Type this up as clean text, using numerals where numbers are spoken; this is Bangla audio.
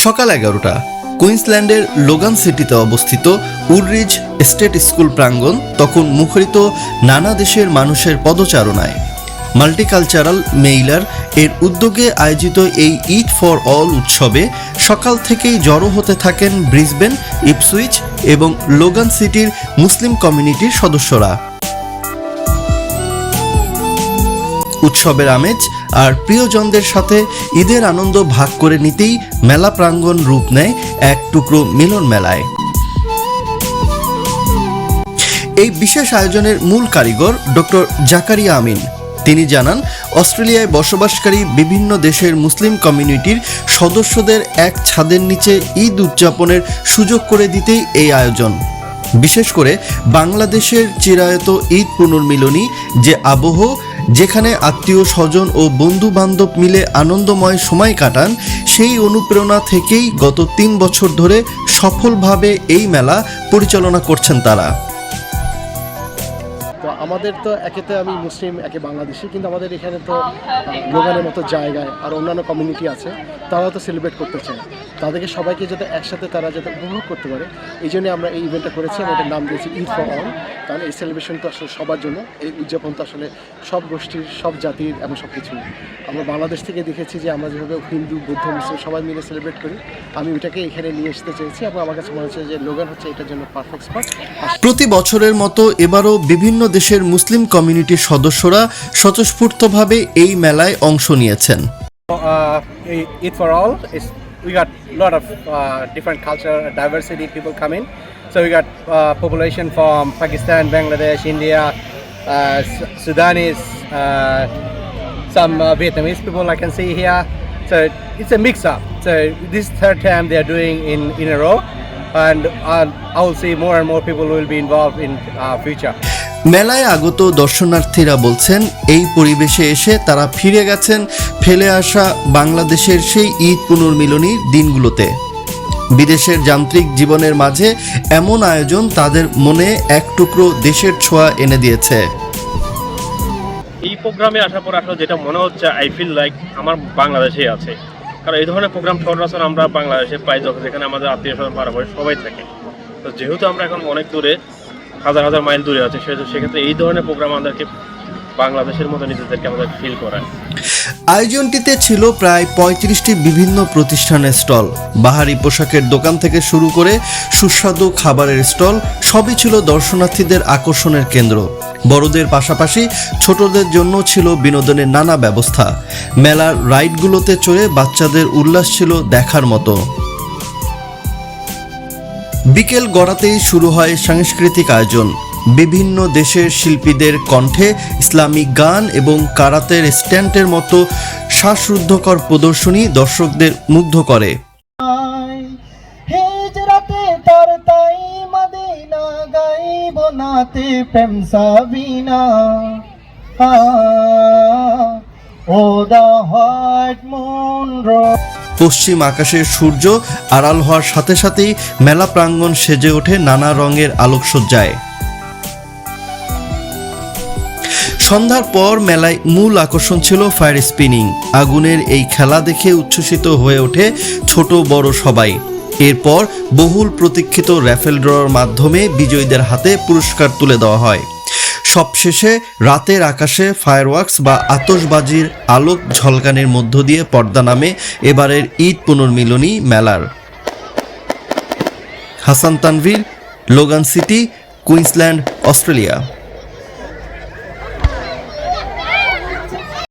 সকাল 11টা কুইন্সল্যান্ডের লোগান সিটিতে অবস্থিত উলরিজ স্টেট স্কুল প্রাঙ্গণ তখন মুখরিত নানা দেশের মানুষের পদচারণায়। মাল্টিকালচারাল মেইলার এর উদ্যোগে আয়োজিত এই ইট ফর অল উৎসবে সকাল থেকেই জড়ো হতে থাকেন ব্রিসবেন, ইপসুইচ এবং লোগান সিটির মুসলিম কমিউনিটির সদস্যরা। উৎসবের আমেজ আর প্রিয়জনদের সাথে ঈদের আনন্দ ভাগ করে নিতেই মেলা প্রাঙ্গণ রূপ নেয় এক টুকরো মিলন মেলায়। এই বিশেষ আয়োজনের মূল কারিগর ডক্টর জাকারিয়া আমিন। তিনি জানান, অস্ট্রেলিয়ায় বসবাসকারী বিভিন্ন দেশের মুসলিম কমিউনিটির সদস্যদের এক ছাদের নিচে ঈদ উদযাপনের সুযোগ করে দিতেই এই আয়োজন। বিশেষ করে বাংলাদেশের চিরায়ত ঈদ পুনর্মিলনী যে আবহ, যেখানে আত্মীয় স্বজন ও বন্ধু বান্ধব মিলে আনন্দময় সময় কাটান, সেই অনুপ্রেরণা থেকেই গত 3 বছর ধরে সফলভাবে এই মেলা পরিচালনা করছেন তারা। তো আমাদের তো একেতে আমি মুসলিম, একে বাংলাদেশি, কিন্তু আমাদের এখানে তো লোগানের মতো জায়গায় আর অন্যান্য কমিউনিটি আছে, তারাও তো সেলিব্রেট করতে চায়। তাদেরকে সবাইকে যাতে একসাথে তারা যাতে উপভোগ করতে পারে, এই জন্য আমরা এই ইভেন্টটা করেছি। এবং এটার নাম দিয়েছি ঈদ ফর অল। কারণ এই সেলিব্রেশন তো আসলে সবার জন্য, এই উদযাপন তো আসলে সব গোষ্ঠীর, সব জাতির এবং সব কিছু। আমরা বাংলাদেশ থেকে দেখেছি যে আমরা যেভাবে হিন্দু, বৌদ্ধ, মুসলিম সবাই মিলে সেলিব্রেট করি, আমি ওইটাকে এখানে নিয়ে আসতে চেয়েছি। এবং আমার কাছে মনে হচ্ছে যে লোগান হচ্ছে এটার জন্য পারফেক্ট স্পট। প্রতি বছরের মতো এবারও বিভিন্ন দেশের মুসলিম কমিউনিটির সদস্যরা স্বতঃস্ফূর্তভাবে এই মেলায় অংশ নিয়েছেন। Eid for all is we got a lot of different culture diversity people come in. So we got population from Pakistan, Bangladesh, India, Sudanese, some Vietnamese people I can see here. So it's a mix up. So this third time they are doing in a row, and I will see more and more people will be involved in future. মেলায় আগত দর্শনার্থীরা বলছেন, এই পরিবেশে এসে তারা ফিরে গেছেন ফেলে আসা বাংলাদেশের সেই ঈদ পুনর্মিলনীর দিনগুলোতে। বিদেশের যান্ত্রিক জীবনের মাঝে এমন আয়োজন তাদের মনে এক টুকরো দেশের ছোঁয়া এনে দিয়েছে। এই প্রোগ্রামে আসার পর আসলে যেটা মনে হচ্ছে, আই ফিল লাইক আমার বাংলাদেশেই আছে। কারণ এই ধরনের প্রোগ্রাম সচরাচর আমরা বাংলাদেশে পাই, যখন যেখানে আমাদের আত্মীয় স্বজন পাড়াপড়শি সবাই থাকে। তো যেহেতু আমরা এখন অনেক দূরে, হাজার হাজার মাইল দূরে আছে, সেক্ষেত্রে এই ধরনের প্রোগ্রাম আমাদেরকে বাংলাদেশের মতো নিজেদেরকে আমাদের ফিল করায়। আয়োজনটিতে ছিল প্রায় 35টি বিভিন্ন প্রতিষ্ঠানের স্টল। বাহারি পোশাকের দোকান থেকে শুরু করে সুস্বাদু খাবারের স্টল, সবই ছিল দর্শনার্থীদের আকর্ষণের কেন্দ্র। বড়দের পাশাপাশি ছোটদের জন্য ছিল বিনোদনের নানা ব্যবস্থা। মেলার রাইডগুলোতে চড়ে বাচ্চাদের উল্লাস ছিল দেখার মতো। বিকেল গড়াতেই শুরু হয় সাংস্কৃতিক আয়োজন। বিভিন্ন দেশের শিল্পীদের কণ্ঠে ইসলামিক গান এবং কারাতের স্ট্যান্টের মতো শ্বাসরুদ্ধকর প্রদর্শনী দর্শকদের মুগ্ধ করে। পশ্চিম আকাশের সূর্য আড়াল হওয়ার সাথে সাথেই মেলা প্রাঙ্গণ সেজে ওঠে নানা রঙের আলোকসজ্জায়। সন্ধ্যার পর মেলায় মূল আকর্ষণ ছিল ফায়ার স্পিনিং। আগুনের এই খেলা দেখে উচ্ছ্বসিত হয়ে ওঠে ছোট বড় সবাই। এরপর বহুল প্রতীক্ষিত র্যাফেল ড্রর মাধ্যমে বিজয়ীদের হাতে পুরস্কার তুলে দেওয়া হয়। সবশেষে রাতের আকাশে ফায়ারওয়ার্কস বা আতশবাজির আলোক ঝলকানির মধ্য দিয়ে পর্দা নামে এবারের ঈদ পুনর্মিলনী মেলার। Hasan Tanvir, Logan city, Queensland, Australia.